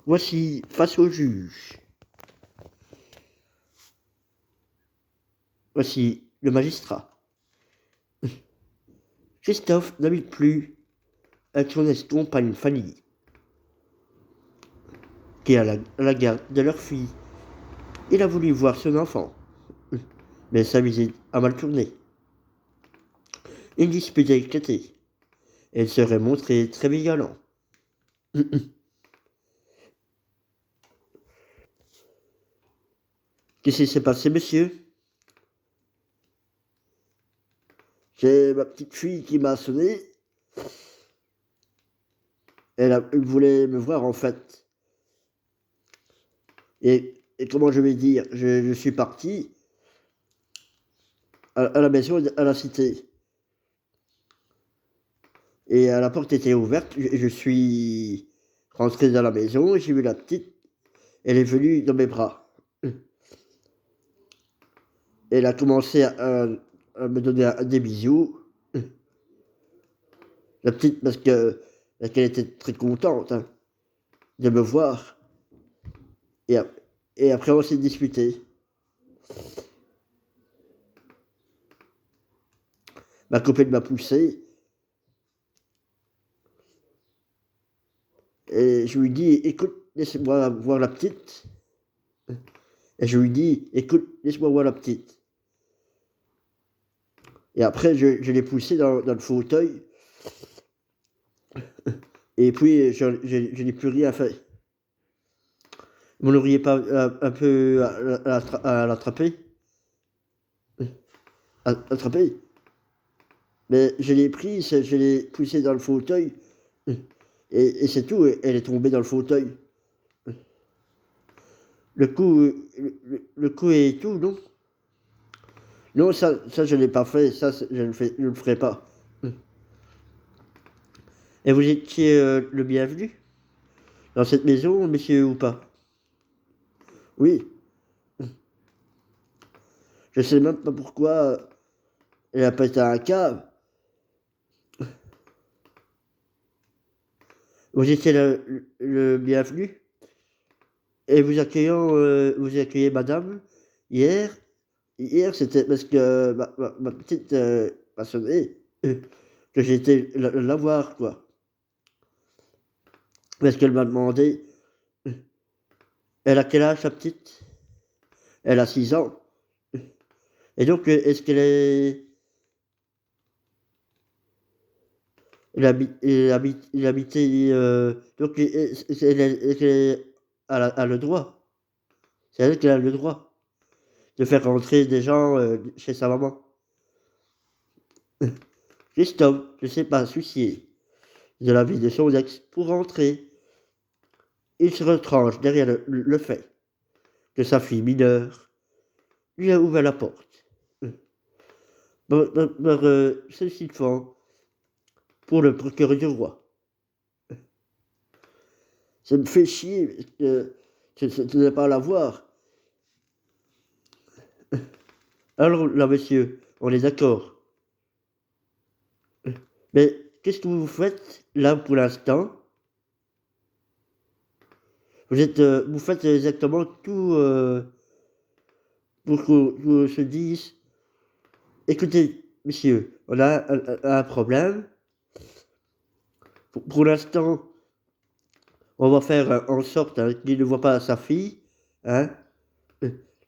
Voici face au juge. Voici le magistrat. Christophe n'habite plus avec son ex-compagne Fanny, qui est à la garde de leur fille. Il a voulu voir son enfant, mais sa visite a mal tourné. Une dispute a éclaté, et il serait montré très violent. Qu'est-ce qui s'est passé, monsieur? C'est ma petite fille qui m'a sonné. Elle voulait me voir, en fait. Et comment je vais dire, je suis parti à la maison, à la cité. Et la porte était ouverte, je suis rentré dans la maison, j'ai vu la petite, elle est venue dans mes bras. Elle a commencé à me donner des bisous. La petite, parce qu'elle était très contente, hein, de me voir. Et, et après, on s'est disputé. Ma copine m'a poussé. Et je lui dis, écoute, laisse-moi voir la petite. Et je lui dis, écoute, laisse-moi voir la petite. Et après, je l'ai poussé dans le fauteuil. Et puis, je n'ai plus rien fait. Vous n'auriez pas un peu à l'attraper? Attraper? Mais je l'ai pris, je l'ai poussé dans le fauteuil. Et c'est tout, elle est tombée dans le fauteuil. Le coup et tout, non? Non, ça je ne l'ai pas fait, ça je ne le ferai pas. Et vous étiez le bienvenu dans cette maison, monsieur, ou pas? Oui. Je sais même pas pourquoi elle a pété un câble. Vous étiez le bienvenu et vous accueillez madame hier. Hier, c'était parce que ma petite m'a sonné que j'étais la voir, quoi. Parce qu'elle m'a demandé, elle a quel âge, la petite? Elle a 6 ans. Et donc, est-ce qu'elle est... Il habitait... donc, elle a le droit. C'est elle qui a le droit de faire rentrer des gens chez sa maman. Christophe ne s'est pas soucié de la vie de son ex pour rentrer. Il se retranche derrière le fait que sa fille mineure lui a ouvert la porte. Ceci font pour le procureur du roi. Ça me fait chier que tu n'as pas à la voir. Alors là, monsieur, on est d'accord. Mais qu'est-ce que vous faites là pour l'instant? Vous faites exactement tout pour qu'on se dise, écoutez, monsieur, on a un problème. Pour l'instant, on va faire en sorte hein, qu'il ne voit pas sa fille. Hein.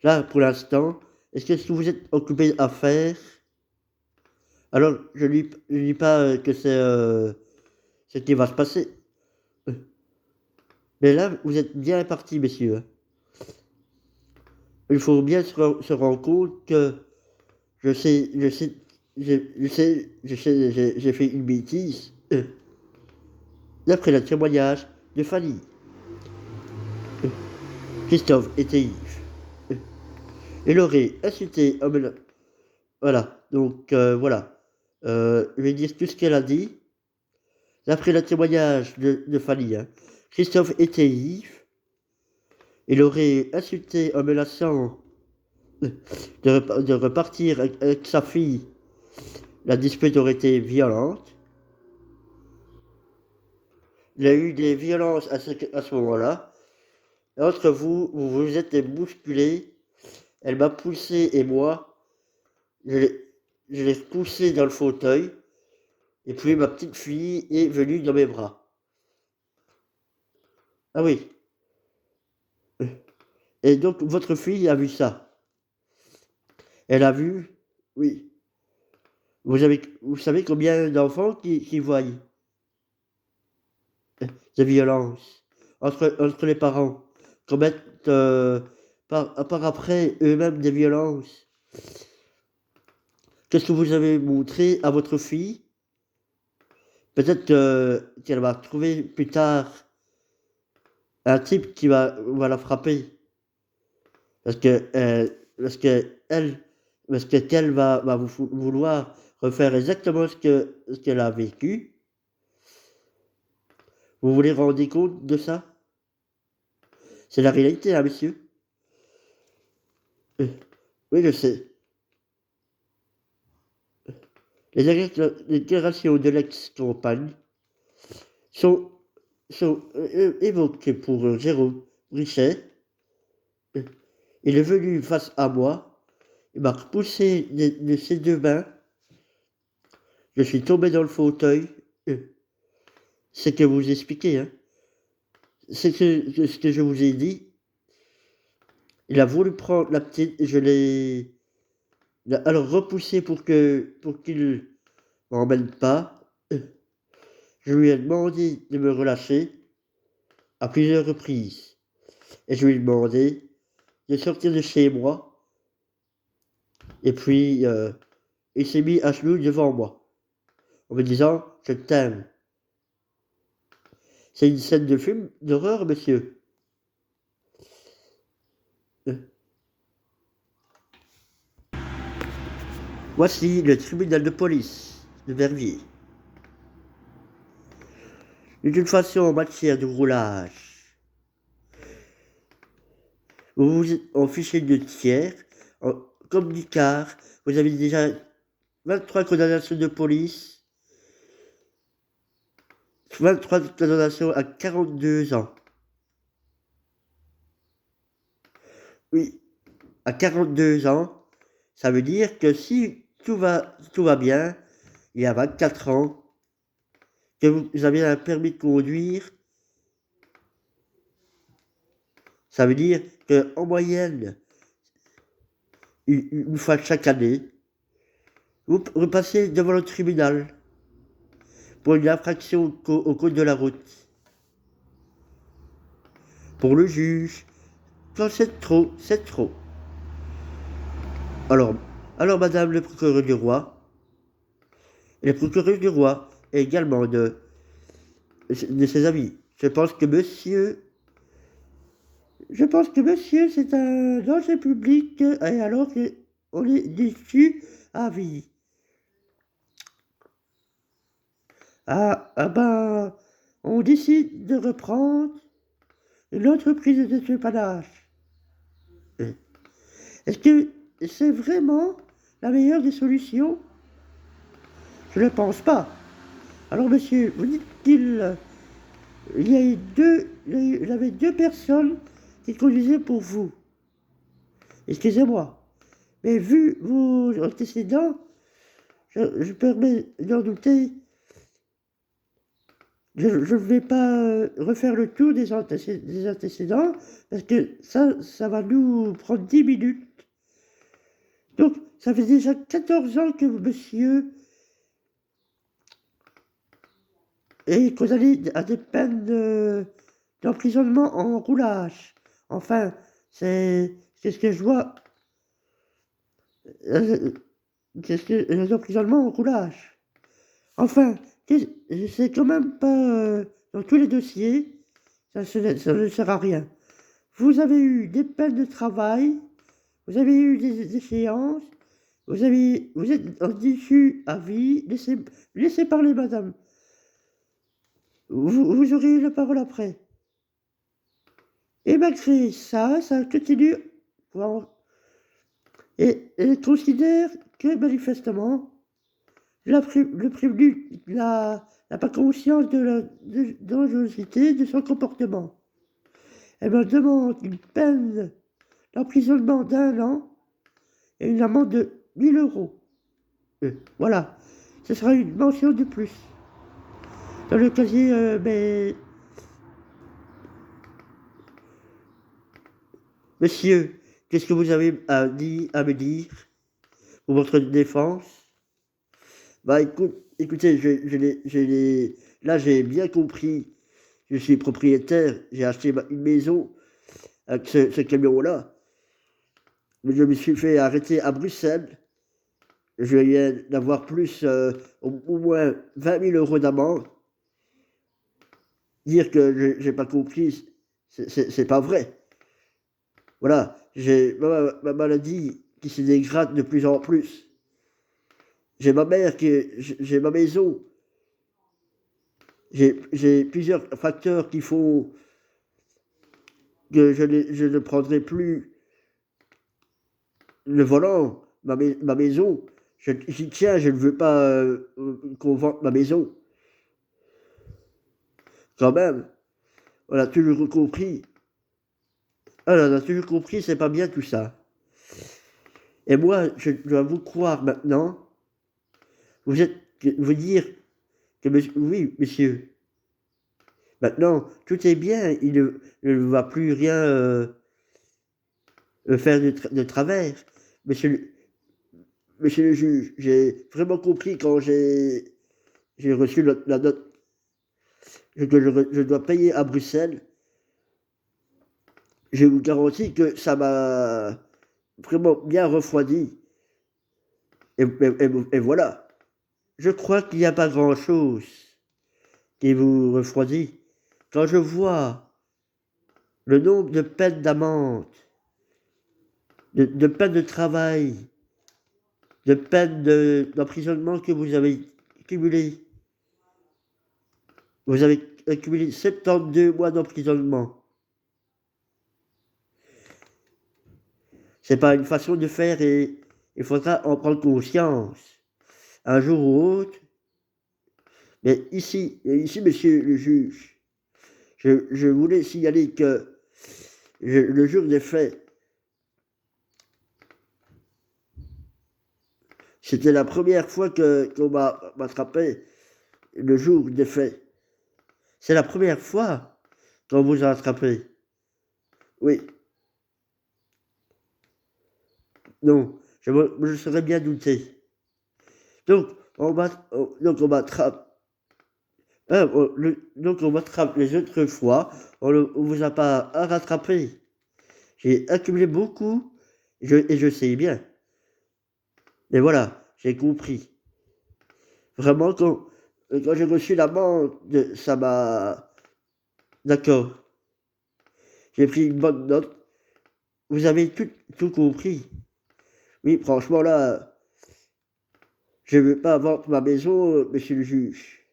Là, pour l'instant, est-ce que vous êtes occupé à faire? Alors, je ne dis pas que c'est ce qui va se passer. Mais là, vous êtes bien partis, messieurs. Il faut bien se rendre compte que j'ai fait une bêtise. D'après le témoignage de Fanny, Christophe était ivre. Il aurait insulté un Voilà, donc voilà. Je vais dire tout ce qu'elle a dit. D'après le témoignage de Fanny, hein, Christophe était ivre. Il aurait insulté en menaçant de repartir avec sa fille. La dispute aurait été violente. Il y a eu des violences à ce moment-là. Entre vous, vous vous êtes bousculé. Elle m'a poussé et moi, je l'ai poussé dans le fauteuil. Et puis ma petite fille est venue dans mes bras. Ah oui. Et donc votre fille a vu ça. Elle a vu, oui. Vous savez combien d'enfants qui voient des violences entre les parents, commettent par après eux-mêmes des violences. Qu'est-ce que vous avez montré à votre fille? Peut-être qu'elle va trouver plus tard un type qui va la frapper. Parce que, parce que elle, parce que qu'elle va vouloir refaire exactement ce qu'elle a vécu. Vous vous rendez compte de ça? C'est la réalité, hein, monsieur? Oui, je sais. Les déclarations de l'ex-compagne sont, sont évoquées pour Jérôme Richet. Il est venu face à moi, il m'a repoussé de ses deux mains, je suis tombé dans le fauteuil. C'est que vous expliquez, hein. C'est ce que je vous ai dit. Il a voulu prendre la petite, je l'ai alors repoussé pour qu'il m'emmène pas. Je lui ai demandé de me relâcher à plusieurs reprises. Et je lui ai demandé de sortir de chez moi. Et puis, il s'est mis à genoux devant moi, en me disant « Je t'aime ». C'est une scène de film d'horreur, monsieur. Voici le tribunal de police de Verviers. D'une façon en matière de roulage, vous vous êtes en fichier de tiers, comme du car, vous avez déjà 23 condamnations de police, 23 condamnations à 42 ans. Oui, à 42 ans, ça veut dire que si tout va bien, il y a 24 ans, que vous avez un permis de conduire, ça veut dire qu'en moyenne, une fois chaque année, vous passez devant le tribunal pour une infraction au code de la route. Pour le juge, quand c'est trop, c'est trop. Alors, madame le procureur du roi, et le procureur du roi, et également de ses amis, je pense que monsieur, c'est un danger public, et alors qu'on est déçu à vie. Ben, on décide de reprendre l'entreprise de dépannage. Est-ce que c'est vraiment la meilleure des solutions? Je ne pense pas. Alors, monsieur, vous dites il y avait deux personnes qui conduisaient pour vous. Excusez-moi. Mais vu vos antécédents, je permets d'en douter. Je ne vais pas refaire le tour des antécédents, parce que ça va nous prendre 10 minutes. Donc, ça fait déjà 14 ans que monsieur est condamné à des peines d'emprisonnement en roulage. Enfin, c'est ce que je vois. C'est l'emprisonnement en roulage. Enfin, c'est quand même pas dans tous les dossiers, ça ne sert à rien. Vous avez eu des peines de travail, vous avez eu des échéances, vous êtes en déchu à vie, laissez parler madame. Vous aurez la parole après. Et malgré ça, ça continue. Et elle considère que manifestement, le prévenu n'a pas conscience de la dangerosité de son comportement. Elle me demande une peine d'emprisonnement d'1 an et une amende de 1 000 euros. Voilà, ce sera une mention de plus. Dans le casier, mais... Monsieur, qu'est-ce que vous avez à me dire pour votre défense? Bah écoutez, là j'ai bien compris, je suis propriétaire, j'ai acheté une maison avec ce camion-là, mais je me suis fait arrêter à Bruxelles, je viens d'avoir plus, au moins 20 000 € d'amende. Dire que j'ai pas compris, c'est pas vrai. Voilà, j'ai ma maladie qui se dégrade de plus en plus. J'ai ma mère j'ai ma maison. J'ai plusieurs facteurs qui font que je ne prendrai plus le volant, ma maison. J'y tiens, je ne veux pas qu'on vende ma maison. Quand même, on a toujours compris. Alors, on a toujours compris, c'est pas bien tout ça. Et moi, je dois vous croire maintenant. Vous dire que, oui, monsieur, maintenant, tout est bien, il ne va plus rien faire de travers. Monsieur le juge, j'ai vraiment compris quand j'ai reçu la note que je dois payer à Bruxelles. Je vous garantis que ça m'a vraiment bien refroidi. Et voilà. Je crois qu'il n'y a pas grand-chose qui vous refroidit. Quand je vois le nombre de peines d'amende, de peines de travail, de peines d'emprisonnement que vous avez cumulées, vous avez accumulé 72 mois d'emprisonnement. C'est pas une façon de faire et il faudra en prendre conscience un jour ou autre. Mais ici, monsieur le juge, je voulais signaler que le jour des faits, c'était la première fois qu'on m'a attrapé le jour des faits. C'est la première fois qu'on vous a attrapé. Oui. Non, je serais bien douté. Donc, on m'attrape. Donc, on m'attrape les autres fois, on ne vous a pas rattrapé. J'ai accumulé beaucoup, et je sais bien. Mais voilà, j'ai compris. Vraiment, quand j'ai reçu l'amende, ça m'a... D'accord. J'ai pris une bonne note. Vous avez tout compris. Oui, franchement, là, je ne veux pas vendre ma maison, monsieur le juge.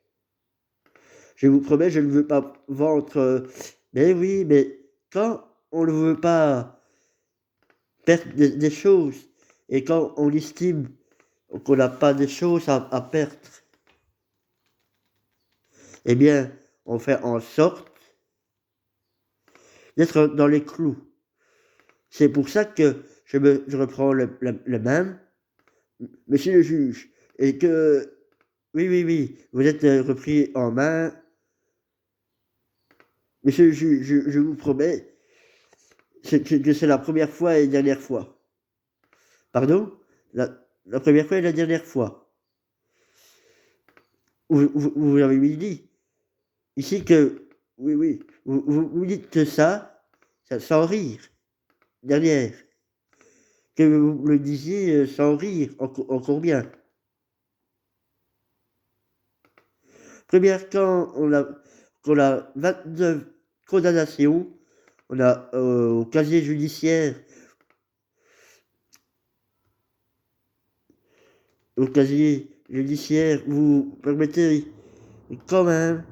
Je vous promets, je ne veux pas vendre... mais oui, mais quand on ne veut pas perdre des choses, et quand on estime qu'on n'a pas des choses à perdre, eh bien, on fait en sorte d'être dans les clous. C'est pour ça que je reprends le même, monsieur le juge, et que, oui, vous êtes repris en main. Monsieur le juge, je vous promets que c'est la première fois et la dernière fois. Pardon? La première fois et la dernière fois. Vous avez dit ici que, oui, vous dites ça sans rire. Dernière. Que vous le disiez sans rire, encore bien. Première, quand on a 29 condamnations, on a au casier judiciaire, vous permettez quand même,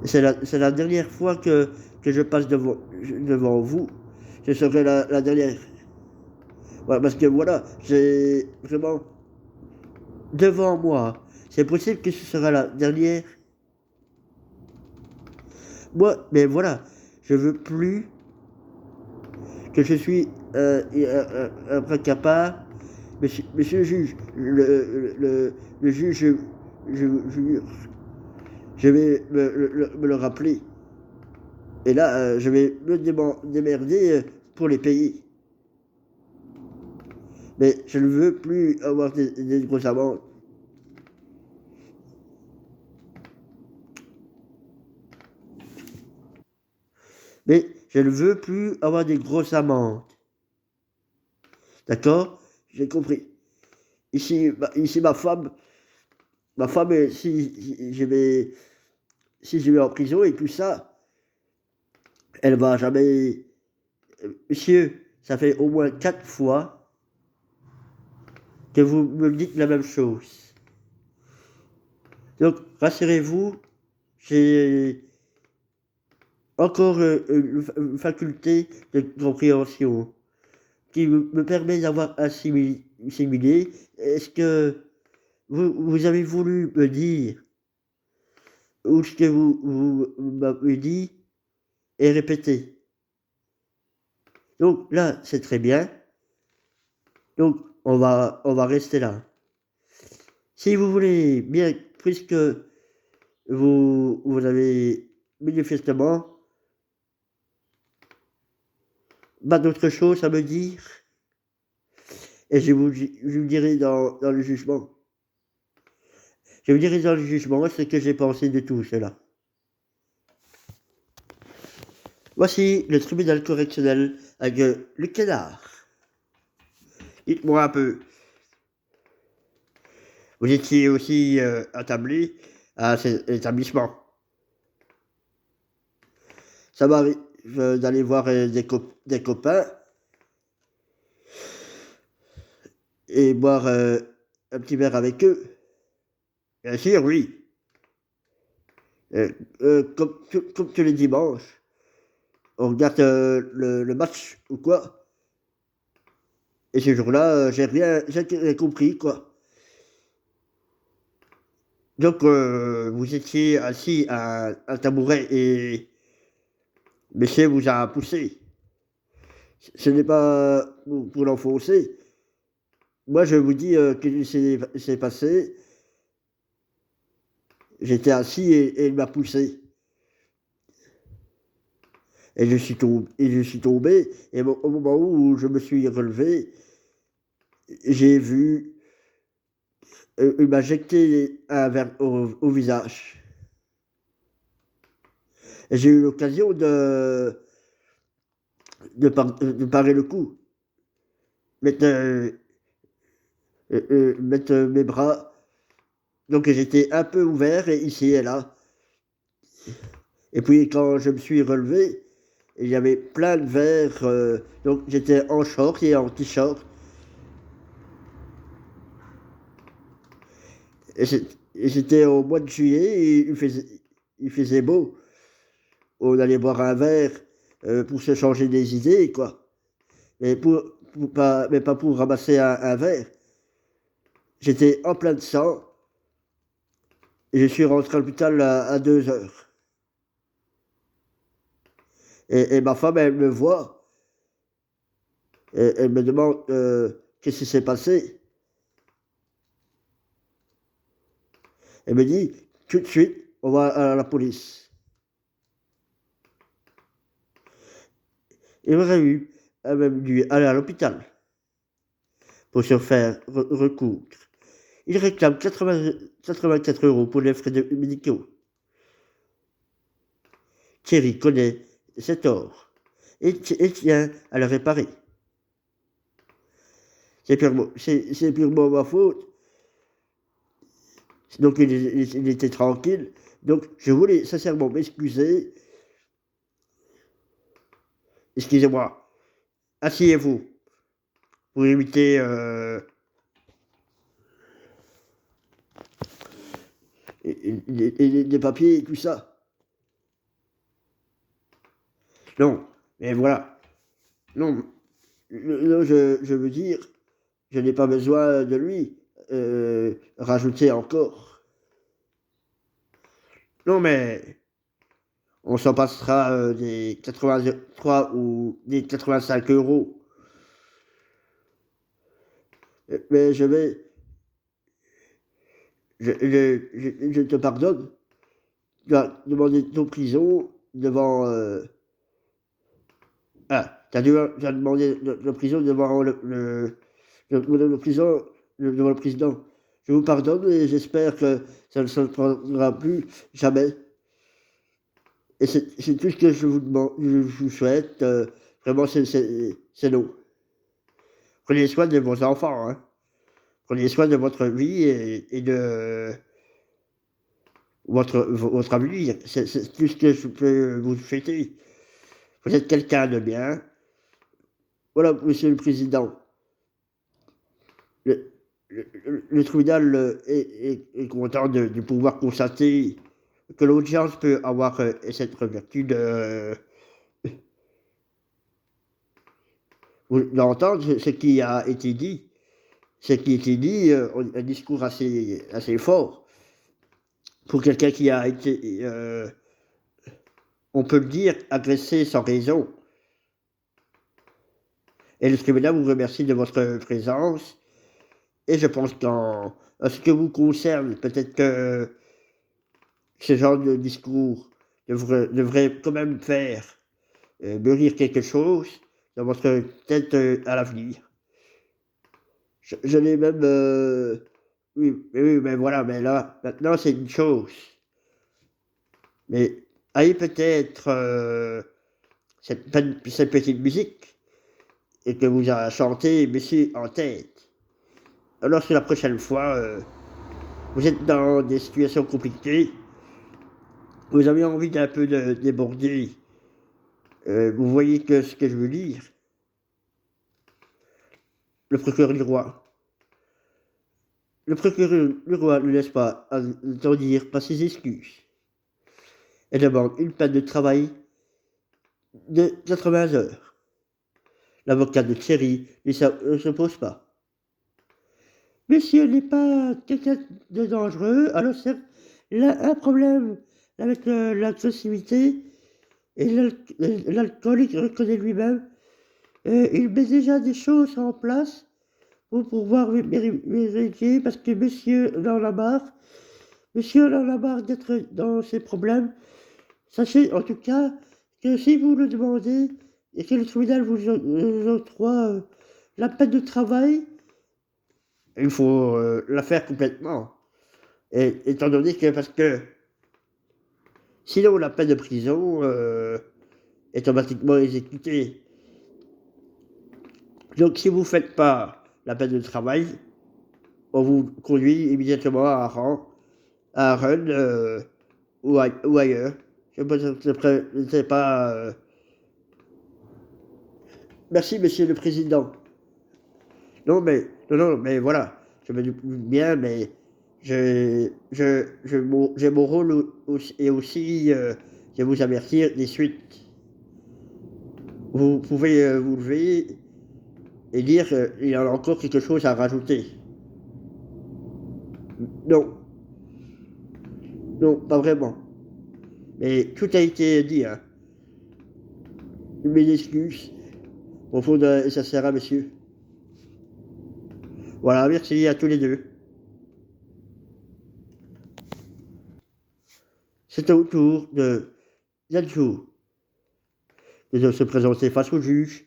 c'est la dernière fois que je passe devant vous, ce serait la dernière. Voilà, parce que voilà, j'ai vraiment devant moi, c'est possible que ce sera la dernière, Moi, mais voilà, je veux plus que je suis un incapable. Monsieur le juge, le juge, jure, je vais me le rappeler. Et là, je vais me démerder pour les payer. Mais je ne veux plus avoir des grosses amendes. Mais je ne veux plus avoir des grosses amendes. D'accord? J'ai compris. Ici ma femme, si je vais en prison et tout ça, elle va jamais. Monsieur, ça fait au moins 4 fois que vous me dites la même chose. Donc, rassurez-vous, j'ai encore une faculté de compréhension qui me permet d'avoir assimilé. Est-ce que vous avez voulu me dire, ou ce que vous m'avez dit est répété? Donc là, c'est très bien. Donc, on va rester là. Si vous voulez, bien, puisque vous avez manifestement pas d'autre chose à me dire, et je vous dirai dans le jugement. Je vous dirai dans le jugement ce que j'ai pensé de tout cela. Voici le tribunal correctionnel avec le canard. Dites-moi un peu, vous étiez aussi attablé à cet établissement. Ça m'arrive d'aller voir des copains et boire un petit verre avec eux. Bien sûr, oui. Comme tous les dimanches, on regarde le match ou quoi. Et ce jour-là, j'ai rien compris, quoi. Donc, vous étiez assis à un tabouret et monsieur vous a poussé. Ce n'est pas pour l'enfoncer. Moi, je vous dis que c'est passé. J'étais assis et il m'a poussé. Et je suis tombé. Et au moment où je me suis relevé, j'ai vu. Il m'a jeté un verre au visage. Et j'ai eu l'occasion de parer le coup. Mettre, mettre mes bras. Donc j'étais un peu ouvert ici et là. Et puis quand je me suis relevé, il y avait plein de verres. Donc j'étais en short et en t-shirt. Et c'était au mois de juillet et il faisait beau. On allait boire un verre pour se changer des idées, quoi. Mais, mais pas pour ramasser un verre. J'étais en plein de sang et je suis rentré à l'hôpital à 2 heures. Et ma femme, elle me voit et elle me demande qu'est-ce qui s'est passé. Elle me dit tout de suite, on va à la police. Il aurait eu, elle m'a dû aller à l'hôpital pour se faire recoudre. Il réclame 84 € pour les frais médicaux. Thierry connaît ses torts et tient à le réparer. C'est purement ma faute. Donc il était tranquille. Donc je voulais sincèrement m'excuser. Excusez-moi. Asseyez-vous pour éviter des papiers et tout ça. Non, mais voilà. Non, non je veux dire, je n'ai pas besoin de lui rajouter encore. Non, mais On s'en passera des 83 ou des 85 €. Mais je te pardonne. Tu as demandé ton prison devant. Tu as demandé de prison devant le prison devant le président. Je vous pardonne et j'espère que ça ne se prendra plus jamais. Et c'est tout ce que je vous demande, je vous souhaite. Vraiment, c'est non. Prenez soin de vos enfants, hein. Prenez soin de votre vie et de votre avenir. C'est tout ce que je peux vous souhaiter. Vous êtes quelqu'un de bien. Voilà, Monsieur le Président. Le tribunal est content de pouvoir constater que l'audience peut avoir cette vertu d'entendre ce qui a été dit. Ce qui a été dit, un discours assez fort pour quelqu'un qui a été, on peut le dire, agressé sans raison. Et le tribunal vous remercie de votre présence. Et je pense qu'en ce qui vous concerne, peut-être que ce genre de discours devrait quand même faire mûrir quelque chose dans votre tête à l'avenir. Je l'ai même. Oui, mais voilà, mais là, maintenant, c'est une chose. Mais ayez peut-être cette petite musique et que vous a chanté Monsieur en tête. Alors que la prochaine fois, vous êtes dans des situations compliquées, vous avez envie d'un peu de déborder, vous voyez que ce que je veux dire. Le procureur du roi. Le procureur du roi ne laisse pas attendrir par ses excuses et demande une peine de travail de 80 heures. L'avocat de Thierry ne s'oppose pas. Monsieur n'est pas quelqu'un de dangereux, alors certes, il a un problème avec l'agressivité et l'alcool, il reconnaît lui-même. Il met déjà des choses en place pour pouvoir vérifier, parce que monsieur en a marre. Monsieur en a marre d'être dans ces problèmes. Sachez en tout cas que si vous le demandez et que le tribunal vous octroie la peine de travail, il faut la faire complètement. Et, étant donné que, parce que sinon la peine de prison est automatiquement exécutée. Donc si vous ne faites pas la peine de travail, on vous conduit immédiatement à Rennes ou ailleurs. Je ne sais pas. Merci, Monsieur le Président. Non, mais voilà, je me doute bien, mais j'ai mon rôle et aussi de vous avertir des suites. Vous pouvez vous lever et dire il y en a encore quelque chose à rajouter. Non, non, pas vraiment. Mais tout a été dit, hein. Mes excuses profondes et sincères à monsieur. Voilà, merci à tous les deux. C'est au tour de Yancho de se présenter face au juge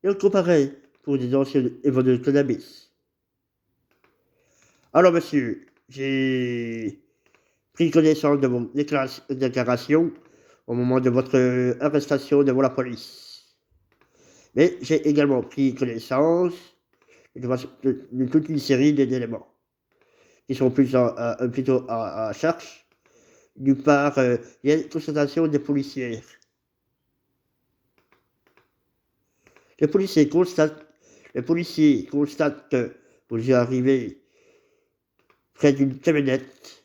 et on comparait pour des anciens évolués de cannabis. Alors, monsieur, j'ai pris connaissance de vos déclarations au moment de votre arrestation devant la police. Mais j'ai également pris connaissance de toute une série d'éléments qui sont plutôt à charge. D'une part, il y a une constatation des policiers. Les policiers constatent que vous arrivez près d'une camionnette.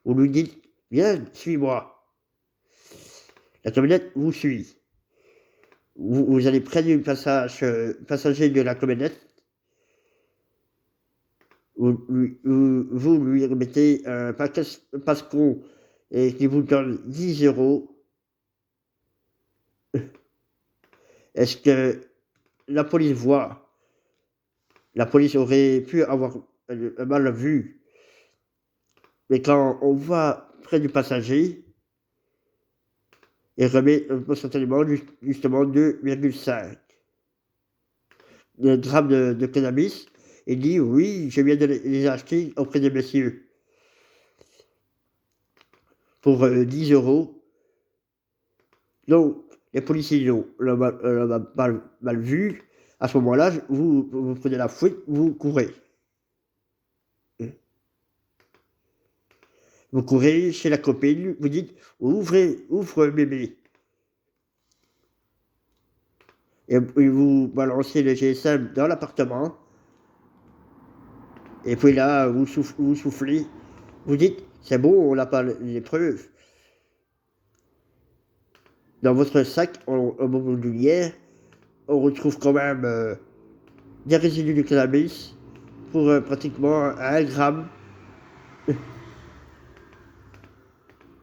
Vous lui dites, viens, suis-moi. La camionnette vous suit. Vous allez près du passager de la camionnette. Vous lui remettez un passeron et qui vous donne 10 €. Est-ce que la police voit? La police aurait pu avoir mal vu, mais quand on va près du passager, il remet instantanément justement 2,5 grammes de cannabis et dit: «Oui, je viens de les acheter auprès des messieurs pour 10 €.» Donc les policiers l'ont mal vu. À ce moment-là, vous prenez la fuite, vous courez. Vous courez chez la copine, vous dites: «Ouvre bébé.» Et vous balancez le GSM dans l'appartement et puis là, vous soufflez, vous dites: «C'est bon, on n'a pas les preuves.» Dans votre sac, en bandoulière, on retrouve quand même, des résidus de cannabis pour, pratiquement 1 gramme.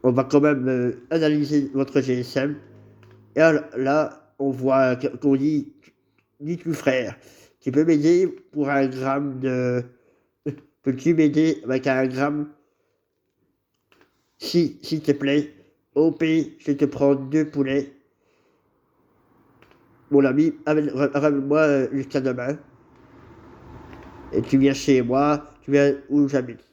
On va quand même, analyser votre GSM et là, on voit qu'on dit: «Dites-lui frère, tu peux m'aider pour 1 gramme de peux-tu m'aider avec 1 gramme? Si, s'il te plaît. Au pire, je te prends 2 poulets. Mon ami, ramène-moi, jusqu'à demain et tu viens chez moi, tu viens où j'habite.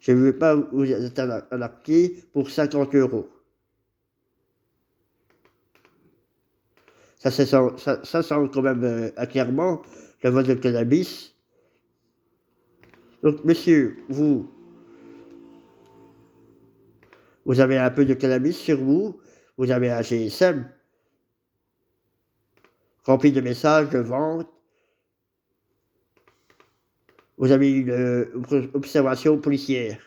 Je ne veux pas vous être arnaqué pour 50 €.» Ça sent quand même, clairement le vote de cannabis. Donc monsieur, vous avez un peu de cannabis sur vous, vous avez un GSM rempli de messages de vente, vous avez une, observation policière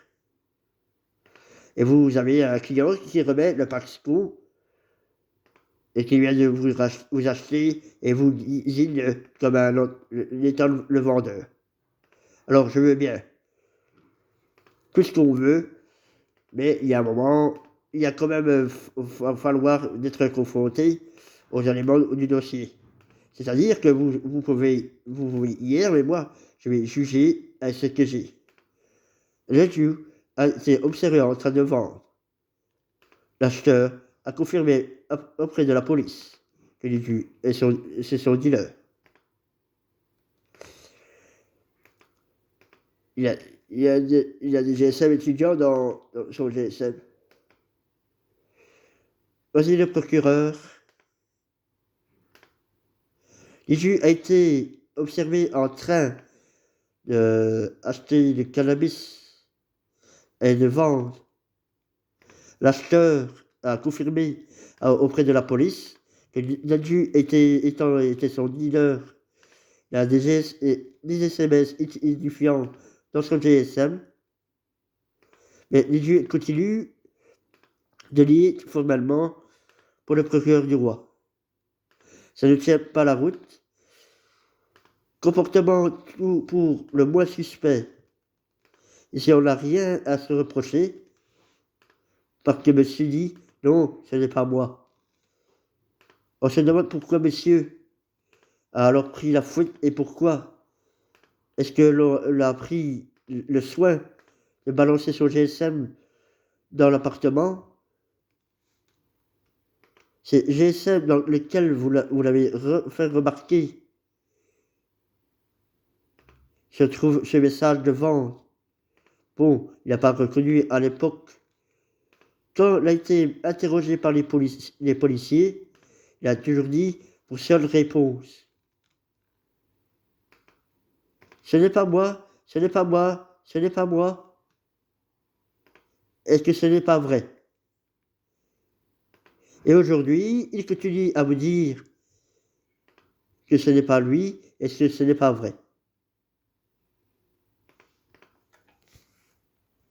et vous avez un client qui remet le Paxco et qui vient de vous acheter et vous désigne comme un autre étant le vendeur. Alors je veux bien tout ce qu'on veut, mais il y a un moment, il y a quand même, va falloir d'être confronté aux éléments du dossier. C'est-à-dire que vous pouvez hier, mais moi, je vais juger à ce que j'ai. Le juge a été observé en train de vendre. L'acheteur a confirmé auprès de la police que le juge c'est son dealer. Il a, il y a des GSM étudiants dans son GSM. Voici le procureur. Le juge a été observé en train d'acheter du cannabis et de vendre. L'acheteur a confirmé auprès de la police que l'individu était son dealer. Il a des SMS identifiants dans son GSM, mais l'individu continue de lier formellement pour le procureur du roi. Ça ne tient pas la route. Comportement pour le moins suspect. Ici, on n'a rien à se reprocher, parce que monsieur dit: «Non, ce n'est pas moi.» On se demande pourquoi monsieur a alors pris la fuite et pourquoi. Est-ce que l'on a pris le soin de balancer son GSM dans l'appartement? C'est GSM dans lequel vous l'avez fait remarquer se trouve ce message de vente. Bon, il n'a pas reconnu à l'époque. Quand il a été interrogé par les policiers, il a toujours dit pour seule réponse: «Ce n'est pas moi, ce n'est pas moi, ce n'est pas moi.» Est-ce que ce n'est pas vrai? Et aujourd'hui, il continue à vous dire que ce n'est pas lui et que ce n'est pas vrai.